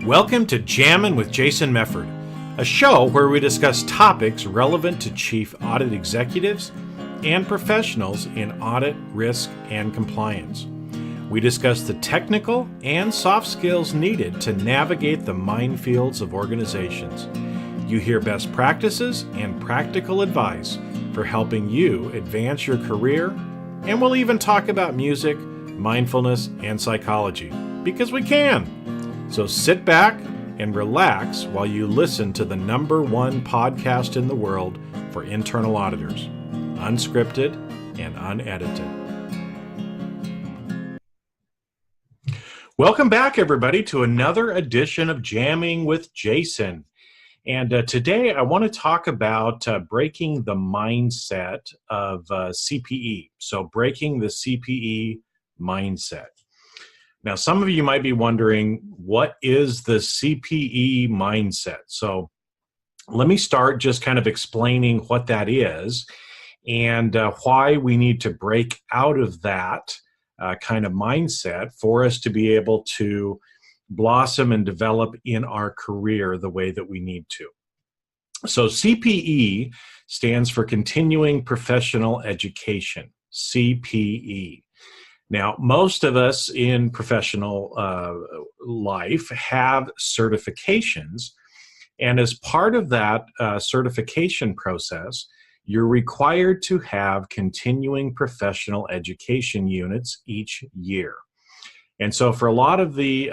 Welcome to Jammin' with Jason Mefford, a show where we discuss topics relevant to chief audit executives and professionals in audit, risk, and compliance. We discuss the technical and soft skills needed to navigate the minefields of organizations. You hear best practices and practical advice for helping you advance your career, and we'll even talk about music, mindfulness, and psychology, because we can. So sit back and relax while you listen to the #1 podcast in the world for internal auditors, unscripted and unedited. Welcome back, everybody, to another edition of Jamming with Jason. And today I want to talk about breaking the mindset of CPE. So breaking the CPE mindset. Now, some of you might be wondering, what is the CPE mindset? So let me start just kind of explaining what that is and why we need to break out of that kind of mindset for us to be able to blossom and develop in our career the way that we need to. So CPE stands for Continuing Professional Education, CPE. Now, most of us in professional life have certifications, and as part of that certification process, you're required to have continuing professional education units each year. And so for a lot of the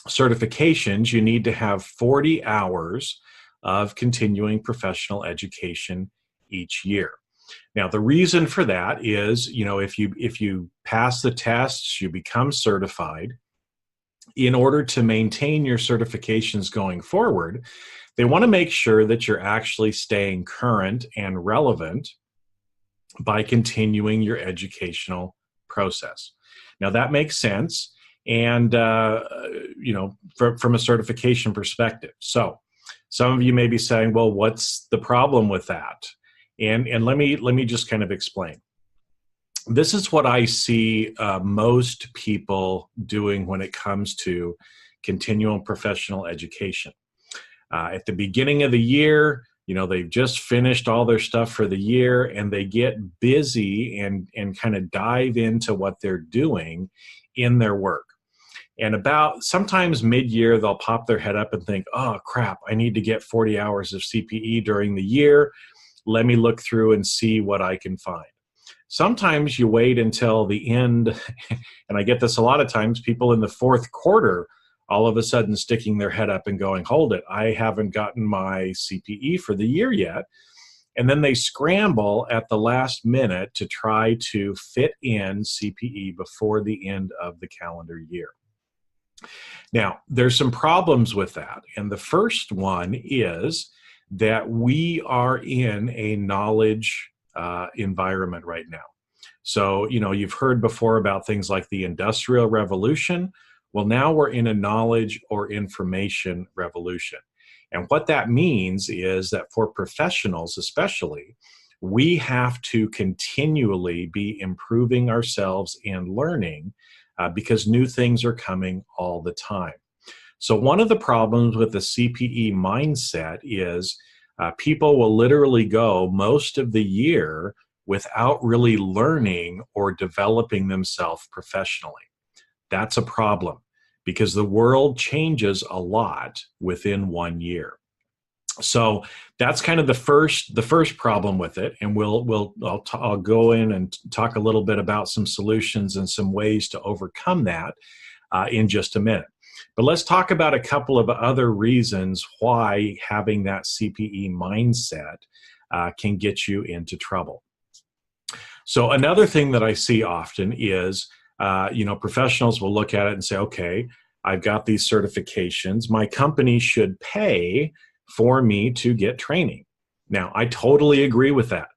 certifications, you need to have 40 hours of continuing professional education each year. Now, the reason for that is, if you pass the tests, you become certified. In order to maintain your certifications going forward, they want to make sure that you're actually staying current and relevant by continuing your educational process. Now, that makes sense, and from a certification perspective. So, some of you may be saying, "Well, what's the problem with that?" And let me just kind of explain. This is what I see most people doing when it comes to continual professional education. At the beginning of the year, they've just finished all their stuff for the year, and they get busy and kind of dive into what they're doing in their work. And about sometimes mid-year, they'll pop their head up and think, "Oh, crap, I need to get 40 hours of CPE during the year. Let me look through and see what I can find." Sometimes you wait until the end, and I get this a lot of times, people in the fourth quarter all of a sudden sticking their head up and going, "Hold it, I haven't gotten my CPE for the year yet." And then they scramble at the last minute to try to fit in CPE before the end of the calendar year. Now, there's some problems with that. And the first one is that we are in a knowledge environment right now. So, you've heard before about things like the Industrial Revolution. Well, now we're in a knowledge or information revolution. And what that means is that for professionals especially, we have to continually be improving ourselves and learning because new things are coming all the time. So one of the problems with the CPE mindset is people will literally go most of the year without really learning or developing themselves professionally. That's a problem because the world changes a lot within 1 year. So that's kind of the first problem with it, and I'll go in and talk a little bit about some solutions and some ways to overcome that in just a minute. But let's talk about a couple of other reasons why having that CPE mindset can get you into trouble. So another thing that I see often is, professionals will look at it and say, "Okay, I've got these certifications. My company should pay for me to get training." Now, I totally agree with that.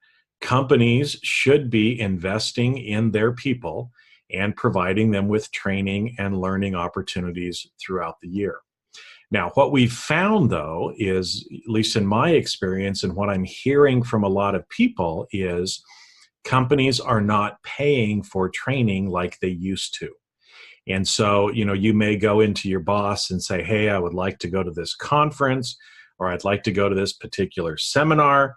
Companies should be investing in their people and providing them with training and learning opportunities throughout the year. Now, what we've found, though, is, at least in my experience and what I'm hearing from a lot of people, is companies are not paying for training like they used to. And so, you may go into your boss and say, hey, I would like to go to this conference, or I'd like to go to this particular seminar,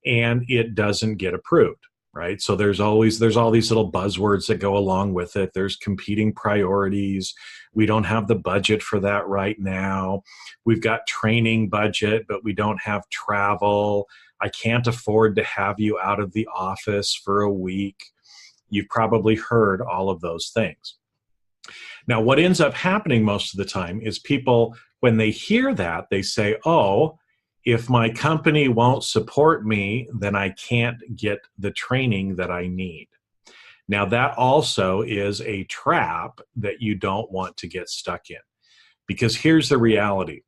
and it doesn't get approved, right? So there's all these little buzzwords that go along with it. There's competing priorities. We don't have the budget for that right now. We've got training budget, but we don't have travel. I can't afford to have you out of the office for a week. You've probably heard all of those things. Now, what ends up happening most of the time is people, when they hear that, they say, oh, if my company won't support me, then I can't get the training that I need. Now, that also is a trap that you don't want to get stuck in, because here's the reality.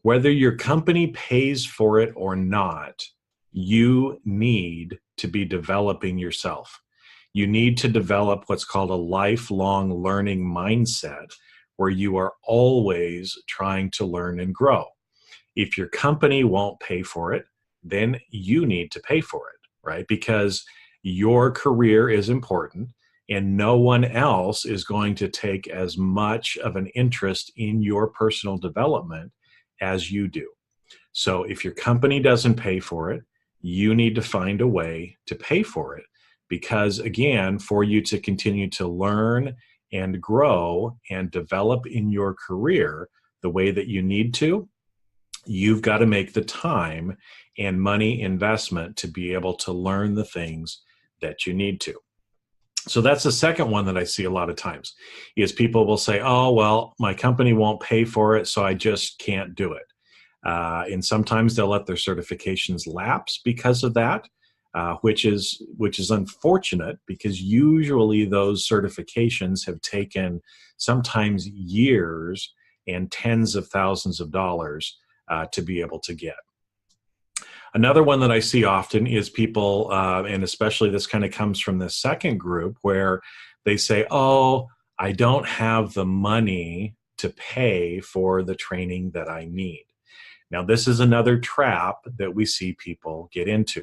Whether your company pays for it or not, you need to be developing yourself. You need to develop what's called a lifelong learning mindset, where you are always trying to learn and grow. If your company won't pay for it, then you need to pay for it, right? Because your career is important, and no one else is going to take as much of an interest in your personal development as you do. So if your company doesn't pay for it, you need to find a way to pay for it. Because again, for you to continue to learn and grow and develop in your career the way that you need to, you've got to make the time and money investment to be able to learn the things that you need to. So that's the second one that I see a lot of times, is people will say, oh, well, my company won't pay for it, so I just can't do it. And sometimes they'll let their certifications lapse because of that. Which is unfortunate, because usually those certifications have taken sometimes years and tens of thousands of dollars to be able to get. Another one that I see often is people, and especially this kind of comes from the second group, where they say, oh, I don't have the money to pay for the training that I need. Now, this is another trap that we see people get into.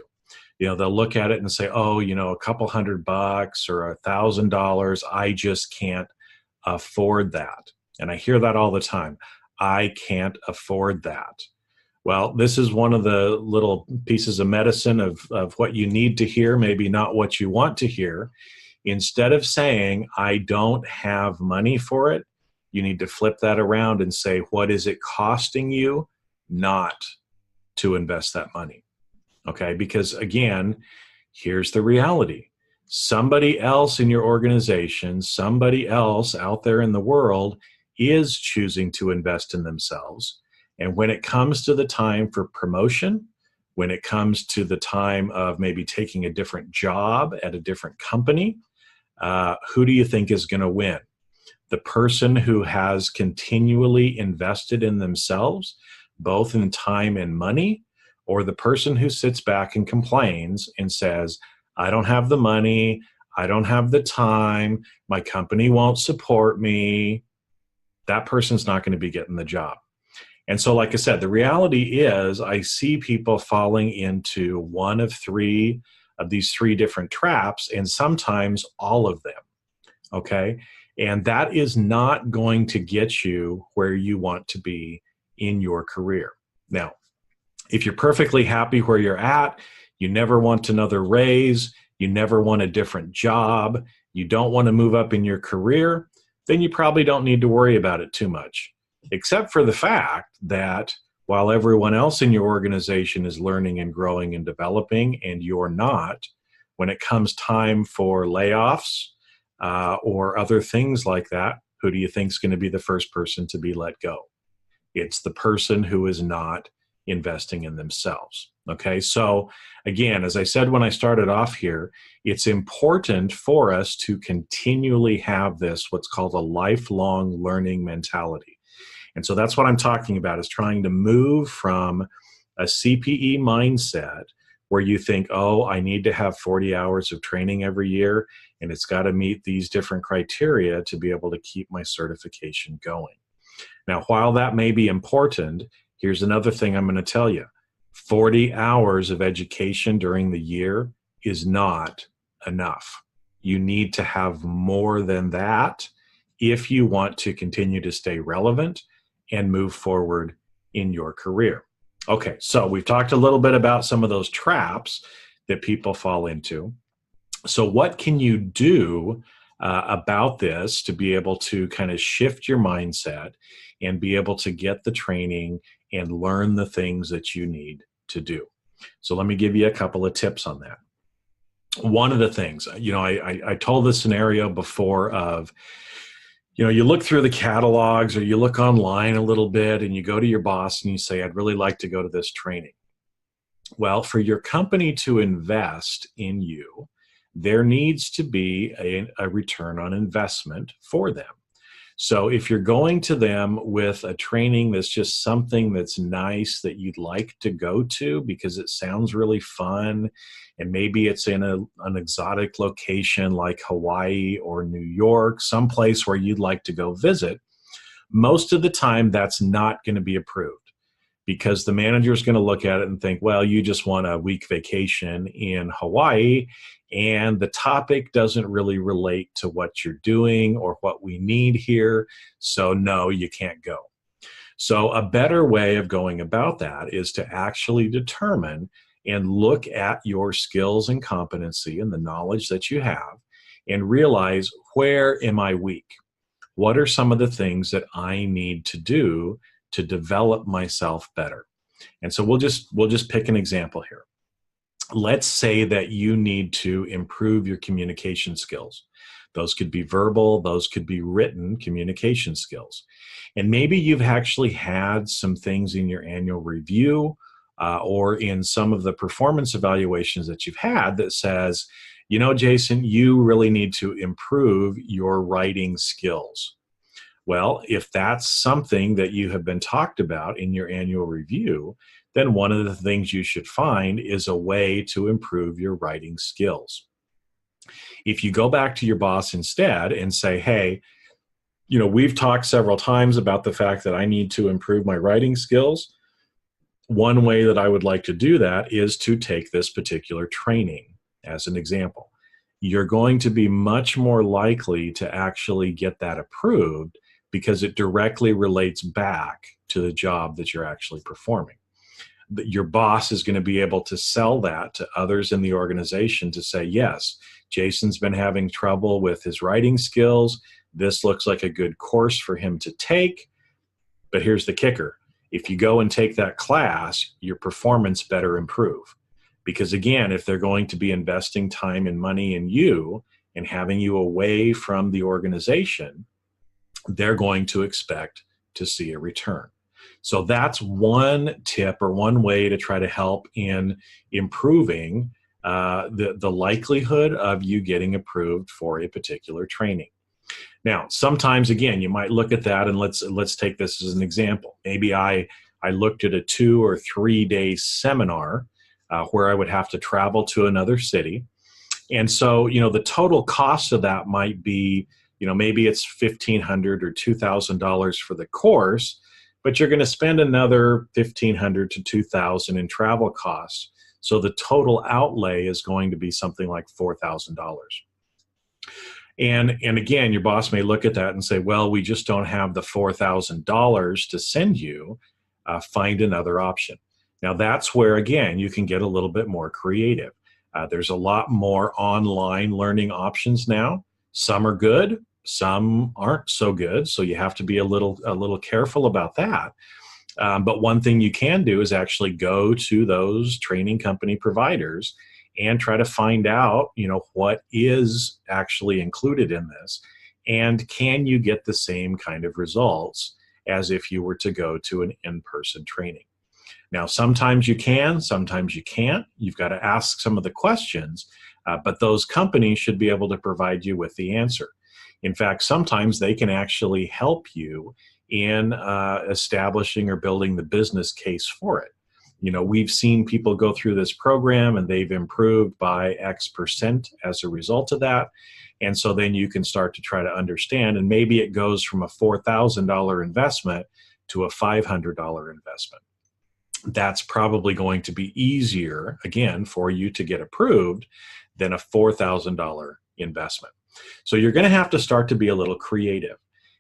They'll look at it and say, oh, a couple $100 or $1,000, I just can't afford that. And I hear that all the time. I can't afford that. Well, this is one of the little pieces of medicine of what you need to hear, maybe not what you want to hear. Instead of saying, I don't have money for it, you need to flip that around and say, what is it costing you not to invest that money? Okay, because again, here's the reality. Somebody else in your organization, somebody else out there in the world is choosing to invest in themselves. And when it comes to the time for promotion, when it comes to the time of maybe taking a different job at a different company, who do you think is going to win? The person who has continually invested in themselves, both in time and money, or the person who sits back and complains and says, I don't have the money, I don't have the time, my company won't support me? That person's not going to be getting the job. And so, like I said, the reality is I see people falling into one of these three different traps, and sometimes all of them. Okay? And that is not going to get you where you want to be in your career. Now, if you're perfectly happy where you're at, you never want another raise, you never want a different job, you don't want to move up in your career, then you probably don't need to worry about it too much. Except for the fact that while everyone else in your organization is learning and growing and developing, and you're not, when it comes time for layoffs or other things like that, who do you think is going to be the first person to be let go? It's the person who is not investing in themselves. Okay, so again, as I said when I started off here, it's important for us to continually have this, what's called a lifelong learning mentality. And so that's what I'm talking about, is trying to move from a CPE mindset where you think, oh, I need to have 40 hours of training every year, and it's got to meet these different criteria to be able to keep my certification going. Now, while that may be important, here's another thing I'm going to tell you. 40 hours of education during the year is not enough. You need to have more than that if you want to continue to stay relevant and move forward in your career. Okay, so we've talked a little bit about some of those traps that people fall into. So what can you do about this to be able to kind of shift your mindset and be able to get the training and learn the things that you need to do? So let me give you a couple of tips on that. One of the things, I told this scenario before of, you look through the catalogs or you look online a little bit and you go to your boss and you say, I'd really like to go to this training. Well, for your company to invest in you, there needs to be a return on investment for them. So if you're going to them with a training that's just something that's nice that you'd like to go to because it sounds really fun, and maybe it's in an exotic location like Hawaii or New York, someplace where you'd like to go visit, most of the time that's not going to be approved, because the manager is going to look at it and think, well, you just want a week vacation in Hawaii, and the topic doesn't really relate to what you're doing or what we need here. So no, you can't go. So a better way of going about that is to actually determine and look at your skills and competency and the knowledge that you have and realize, where am I weak? What are some of the things that I need to do to develop myself better? And so we'll just pick an example here. Let's say that you need to improve your communication skills. Those could be verbal, those could be written communication skills. And maybe you've actually had some things in your annual review or in some of the performance evaluations that you've had that says, Jason, you really need to improve your writing skills. Well, if that's something that you have been talked about in your annual review, then one of the things you should find is a way to improve your writing skills. If you go back to your boss instead and say, hey, we've talked several times about the fact that I need to improve my writing skills. One way that I would like to do that is to take this particular training as an example. You're going to be much more likely to actually get that approved because it directly relates back to the job that you're actually performing. Your boss is going to be able to sell that to others in the organization to say, yes, Jason's been having trouble with his writing skills. This looks like a good course for him to take. But here's the kicker. If you go and take that class, your performance better improve. Because again, if they're going to be investing time and money in you and having you away from the organization, they're going to expect to see a return. So that's one tip or one way to try to help in improving the likelihood of you getting approved for a particular training. Now, sometimes, again, you might look at that, and let's take this as an example. Maybe I looked at a 2 or 3 day seminar where I would have to travel to another city. And so, the total cost of that might be, maybe it's $1,500 or $2,000 for the course, but you're going to spend another $1,500 to $2,000 in travel costs. So the total outlay is going to be something like $4,000. And again, your boss may look at that and say, well, we just don't have the $4,000 to send you. Find another option. Now, that's where, again, you can get a little bit more creative. There's a lot more online learning options now. Some are good, some aren't so good, so you have to be a little careful about that. But one thing you can do is actually go to those training company providers and try to find out, what is actually included in this, and can you get the same kind of results as if you were to go to an in-person training. Now, sometimes you can, sometimes you can't. You've got to ask some of the questions, but those companies should be able to provide you with the answer. In fact, sometimes they can actually help you in establishing or building the business case for it. We've seen people go through this program and they've improved by X% as a result of that. And so then you can start to try to understand, and maybe it goes from a $4,000 investment to a $500 investment. That's probably going to be easier, again, for you to get approved than a $4,000 investment. So you're going to have to start to be a little creative.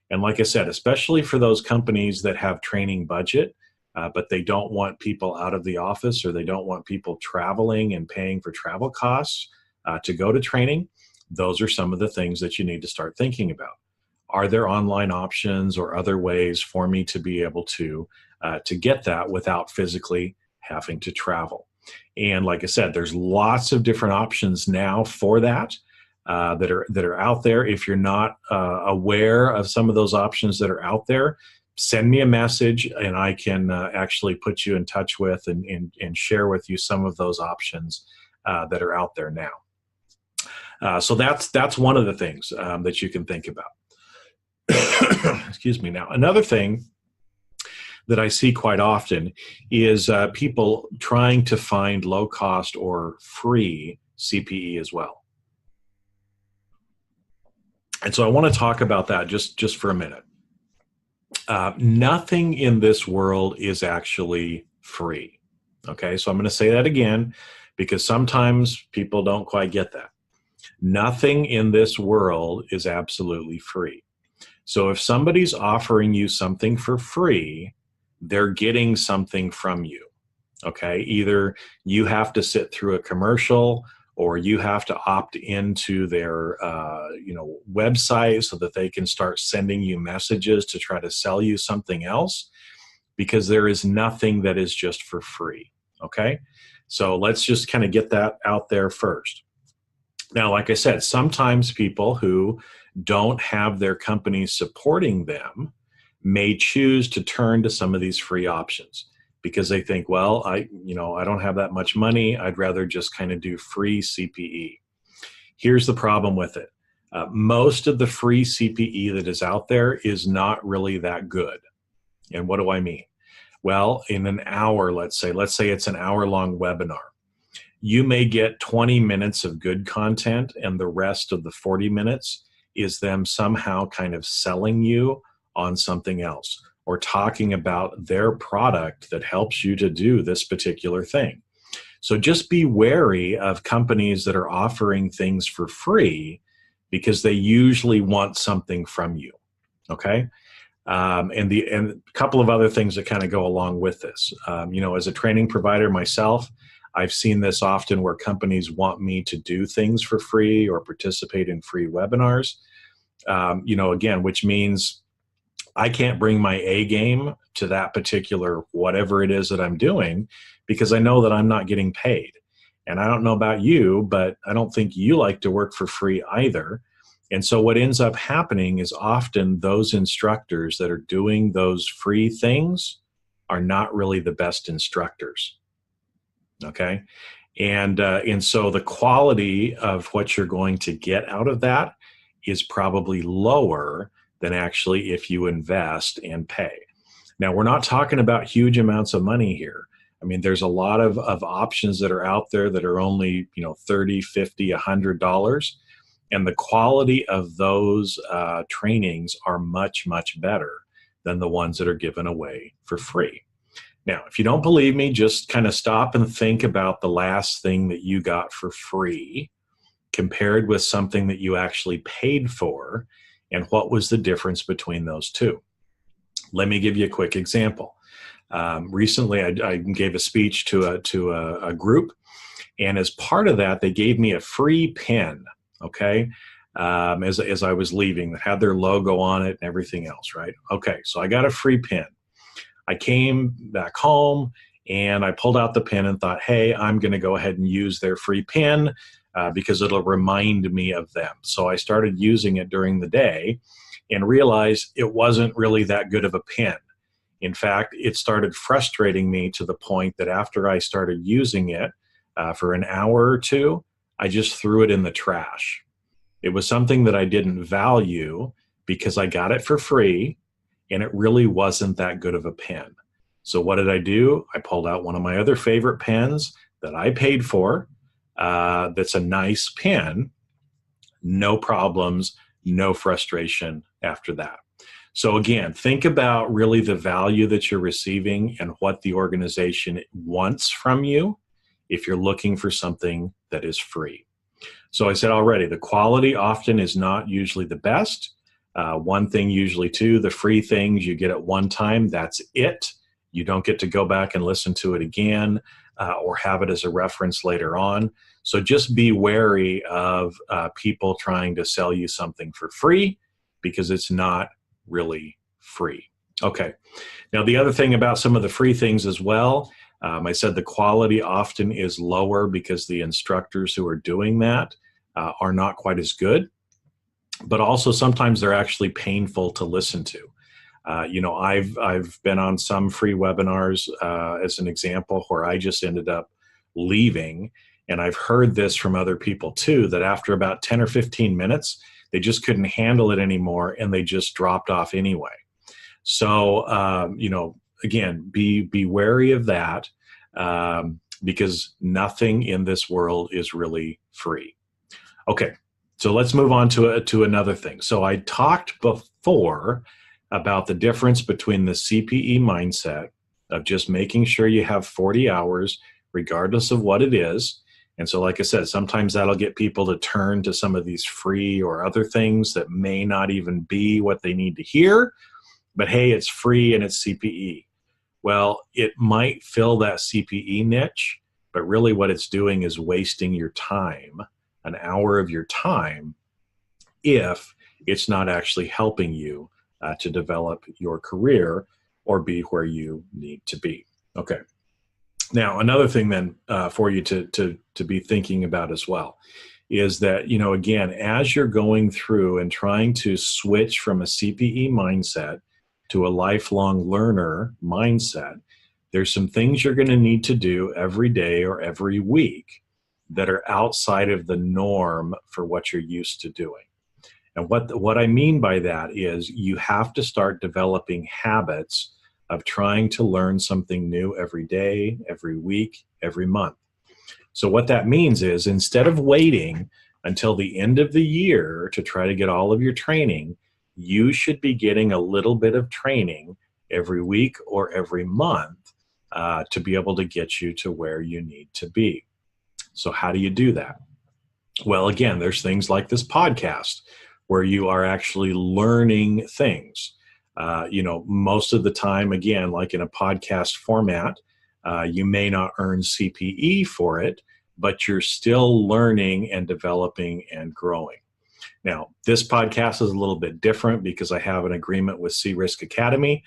And like I said, especially for those companies that have training budget, but they don't want people out of the office, or they don't want people traveling and paying for travel costs to go to training, those are some of the things that you need to start thinking about. Are there online options or other ways for me to be able to get that without physically having to travel? And like I said, there's lots of different options now for that that are out there. If you're not aware of some of those options that are out there, send me a message, and I can actually put you in touch with and share with you some of those options that are out there now. So that's one of the things that you can think about. Excuse me. Now, another thing that I see quite often is people trying to find low cost or free CPE as well. And so I want to talk about that just for a minute. Nothing in this world is actually free. Okay, so I'm going to say that again, because sometimes people don't quite get that. Nothing in this world is absolutely free. So if somebody's offering you something for free, they're getting something from you. Okay, either you have to sit through a commercial, or you have to opt into their website so that they can start sending you messages to try to sell you something else, because there is nothing that is just for free. Okay, so let's just kind of get that out there first. Now, like I said, sometimes people who don't have their company supporting them may choose to turn to some of these free options because they think, well, I don't have that much money. I'd rather just kind of do free CPE. Here's the problem with it. Most of the free CPE that is out there is not really that good. And what do I mean? Well, in an hour, let's say it's an hour-long webinar. You may get 20 minutes of good content, and the rest of the 40 minutes is them somehow kind of selling you on something else, or talking about their product that helps you to do this particular thing. So just be wary of companies that are offering things for free, because they usually want something from you. Okay. And a couple of other things that kind of go along with this. As a training provider myself, I've seen this often where companies want me to do things for free or participate in free webinars, again, which means I can't bring my A game to that particular whatever it is that I'm doing, because I know that I'm not getting paid. And I don't know about you, but I don't think you like to work for free either. And so what ends up happening is often those instructors that are doing those free things are not really the best instructors. Okay. And so the quality of what you're going to get out of that is probably lower than actually if you invest and pay. Now, we're not talking about huge amounts of money here. I mean, there's a lot of options that are out there that are only, $30, $50, $100. And the quality of those trainings are much, much better than the ones that are given away for free. Now, if you don't believe me, just kind of stop and think about the last thing that you got for free compared with something that you actually paid for, and what was the difference between those two. Let me give you a quick example. Recently, I gave a speech to a group, and as part of that, they gave me a free pen, okay, as I was leaving, that had their logo on it and everything else, right? Okay, so I got a free pen. I came back home, and I pulled out the pen and thought, hey, I'm going to go ahead and use their free pen because it'll remind me of them. So I started using it during the day and realized it wasn't really that good of a pen. In fact, it started frustrating me to the point that after I started using it for an hour or two, I just threw it in the trash. It was something that I didn't value because I got it for free, and it really wasn't that good of a pen. So what did I do? I pulled out one of my other favorite pens that I paid for. That's a nice pen. No problems, no frustration after that. So again, think about really the value that you're receiving and what the organization wants from you if you're looking for something that is free. So I said already, the quality often is not usually the best, One thing usually too, the free things you get at one time, that's it. You don't get to go back and listen to it again or have it as a reference later on. So just be wary of people trying to sell you something for free, because it's not really free. Okay. Now, the other thing about some of the free things as well, I said the quality often is lower because the instructors who are doing that are not quite as good, but also sometimes they're actually painful to listen to. I've been on some free webinars as an example where I just ended up leaving, and I've heard this from other people too, that after about 10 or 15 minutes, they just couldn't handle it anymore and they just dropped off anyway. So, again, be wary of that because nothing in this world is really free. Okay, so let's move on to another thing. So I talked before about the difference between the CPE mindset of just making sure you have 40 hours, regardless of what it is. And so, like I said, sometimes that'll get people to turn to some of these free or other things that may not even be what they need to hear. But hey, it's free and it's CPE. Well, it might fill that CPE niche, but really what it's doing is wasting your time, an hour of your time, if it's not actually helping you to develop your career or be where you need to be. Okay. Now, another thing then for you to be thinking about as well is that, again, as you're going through and trying to switch from a CPE mindset to a lifelong learner mindset, there's some things you're going to need to do every day or every week that are outside of the norm for what you're used to doing. And what I mean by that is you have to start developing habits of trying to learn something new every day, every week, every month. So what that means is instead of waiting until the end of the year to try to get all of your training, you should be getting a little bit of training every week or every month to be able to get you to where you need to be. So how do you do that? Well, again, there's things like this podcast where you are actually learning things. Most of the time, again, like in a podcast format, you may not earn CPE for it, but you're still learning and developing and growing. Now, this podcast is a little bit different because I have an agreement with C-Risk Academy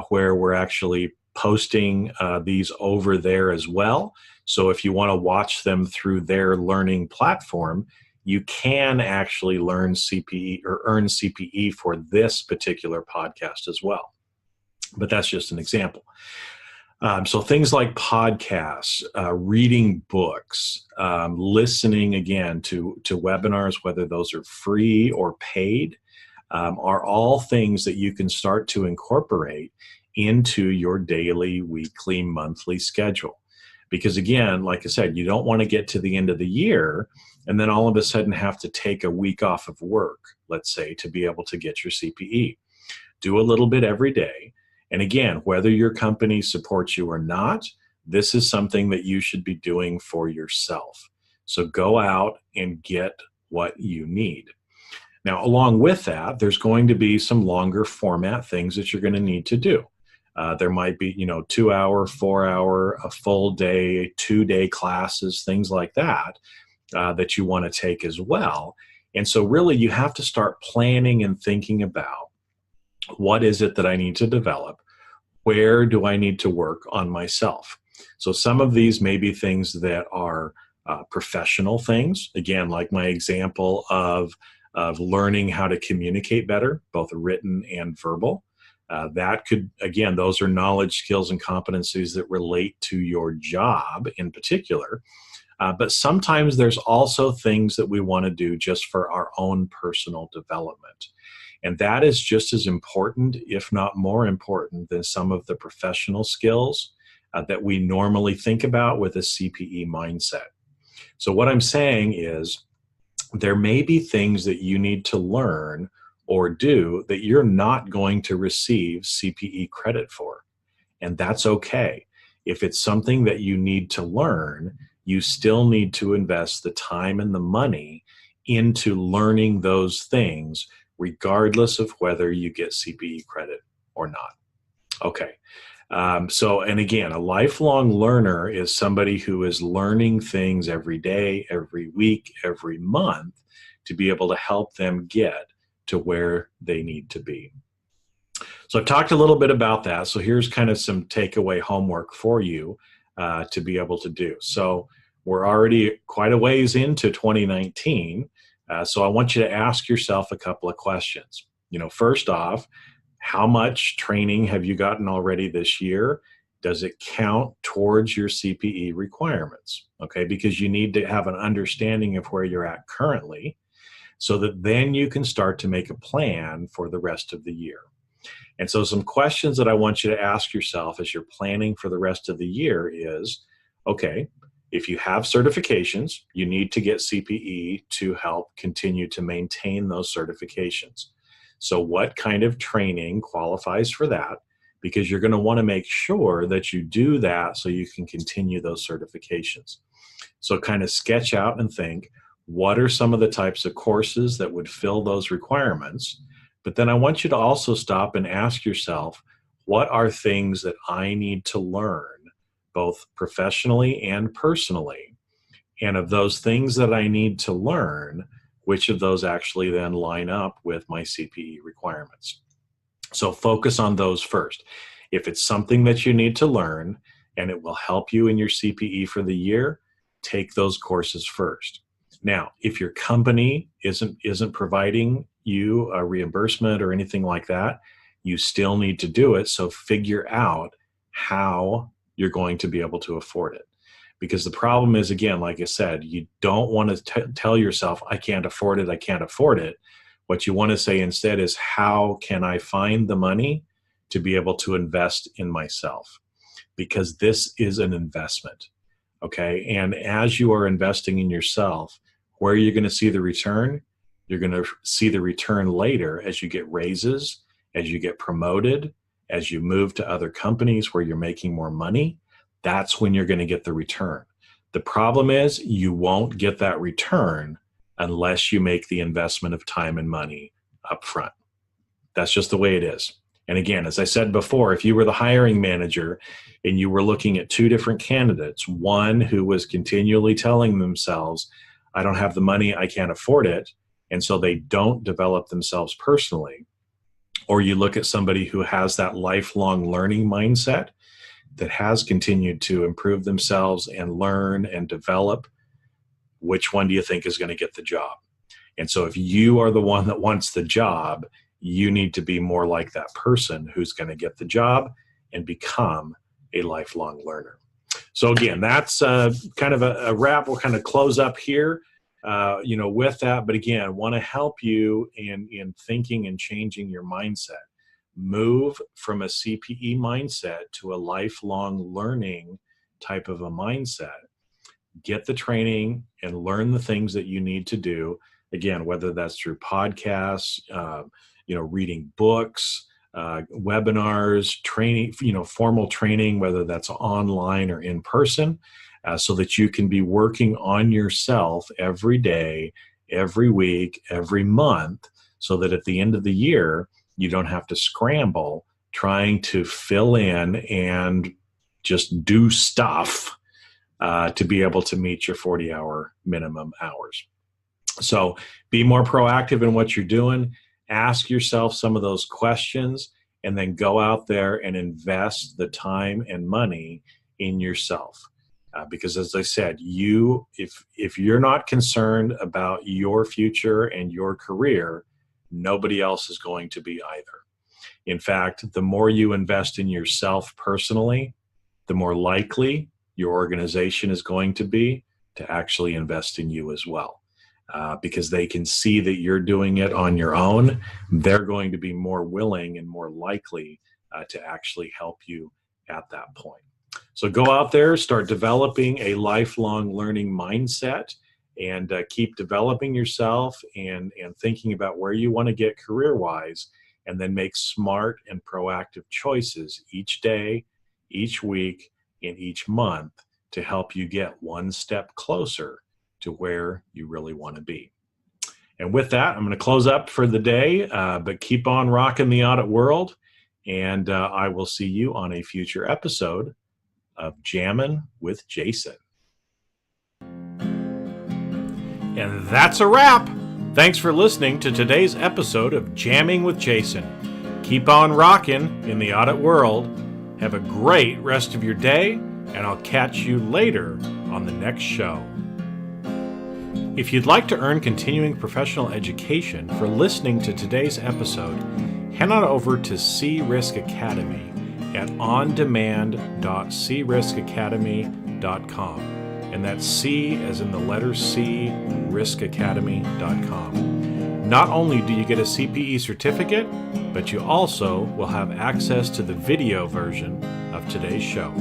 where we're actually posting these over there as well. So if you want to watch them through their learning platform, you can actually learn CPE or earn CPE for this particular podcast as well. But that's just an example. So things like podcasts, reading books, listening again to webinars, whether those are free or paid, are all things that you can start to incorporate into your daily, weekly, monthly schedule. Because again, like I said, you don't want to get to the end of the year and then all of a sudden have to take a week off of work, let's say, to be able to get your CPE. Do a little bit every day. And again, whether your company supports you or not, this is something that you should be doing for yourself. So go out and get what you need. Now, along with that, there's going to be some longer format things that you're going to need to do. There might be, 2 hour, 4 hour, a full day, 2-day classes, things like that, that you want to take as well. And so really you have to start planning and thinking about what is it that I need to develop? Where do I need to work on myself? So some of these may be things that are professional things. Again, like my example of learning how to communicate better, both written and verbal. That could, again, those are knowledge, skills, and competencies that relate to your job in particular. But sometimes there's also things that we want to do just for our own personal development. And that is just as important, if not more important, than some of the professional skills that we normally think about with a CPE mindset. So what I'm saying is there may be things that you need to learn or do that you're not going to receive CPE credit for. And that's okay. If it's something that you need to learn, you still need to invest the time and the money into learning those things, regardless of whether you get CPE credit or not. Okay. And again, a lifelong learner is somebody who is learning things every day, every week, every month to be able to help them get to where they need to be. So I've talked a little bit about that. So here's kind of some takeaway homework for you to be able to do. So we're already quite a ways into 2019. So I want you to ask yourself a couple of questions. First off, how much training have you gotten already this year? Does it count towards your CPE requirements? Okay, because you need to have an understanding of where you're at currently so that then you can start to make a plan for the rest of the year. And so some questions that I want you to ask yourself as you're planning for the rest of the year is, okay, if you have certifications, you need to get CPE to help continue to maintain those certifications. So what kind of training qualifies for that? Because you're going to want to make sure that you do that so you can continue those certifications. So kind of sketch out and think, what are some of the types of courses that would fill those requirements? But then I want you to also stop and ask yourself, what are things that I need to learn, both professionally and personally? And of those things that I need to learn, which of those actually then line up with my CPE requirements? So focus on those first. If it's something that you need to learn and it will help you in your CPE for the year, take those courses first. Now, if your company isn't providing you a reimbursement or anything like that, you still need to do it. So figure out how you're going to be able to afford it. Because the problem is, again, like I said, you don't want to tell yourself, I can't afford it, I can't afford it. What you want to say instead is, how can I find the money to be able to invest in myself? Because this is an investment, okay? And as you are investing in yourself, where are you going to see the return? You're going to see the return later as you get raises, as you get promoted, as you move to other companies where you're making more money. That's when you're going to get the return. The problem is you won't get that return unless you make the investment of time and money up front. That's just the way it is. And again, as I said before, if you were the hiring manager and you were looking at two different candidates, one who was continually telling themselves, I don't have the money, I can't afford it, and so they don't develop themselves personally, or you look at somebody who has that lifelong learning mindset that has continued to improve themselves and learn and develop, which one do you think is going to get the job? And so if you are the one that wants the job, you need to be more like that person who's going to get the job and become a lifelong learner. So again, that's kind of a wrap. We'll kind of close up here, with that. But again, want to help you in thinking and changing your mindset. Move from a CPE mindset to a lifelong learning type of a mindset. Get the training and learn the things that you need to do. Again, whether that's through podcasts, reading books, webinars, training, formal training, whether that's online or in person, so that you can be working on yourself every day, every week, every month, so that at the end of the year, you don't have to scramble trying to fill in and just do stuff to be able to meet your 40-hour minimum hours. So be more proactive in what you're doing. Ask yourself some of those questions, and then go out there and invest the time and money in yourself. Because as I said, if you're not concerned about your future and your career, nobody else is going to be either. In fact, the more you invest in yourself personally, the more likely your organization is going to be to actually invest in you as well. Because they can see that you're doing it on your own, they're going to be more willing and more likely to actually help you at that point. So go out there, start developing a lifelong learning mindset, and keep developing yourself and thinking about where you want to get career-wise, and then make smart and proactive choices each day, each week, and each month to help you get one step closer to where you really want to be. And with that, I'm going to close up for the day, but keep on rocking the audit world. And I will see you on a future episode of Jammin' with Jason. And that's a wrap. Thanks for listening to today's episode of Jamming with Jason. Keep on rocking in the audit world. Have a great rest of your day, and I'll catch you later on the next show. If you'd like to earn continuing professional education for listening to today's episode, head on over to C-Risk Academy at ondemand.criskacademy.com. And that's C as in the letter C, riskacademy.com. Not only do you get a CPE certificate, but you also will have access to the video version of today's show.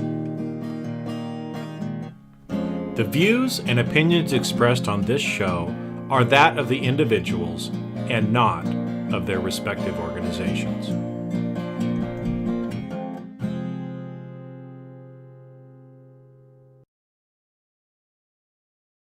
The views and opinions expressed on this show are that of the individuals and not of their respective organizations.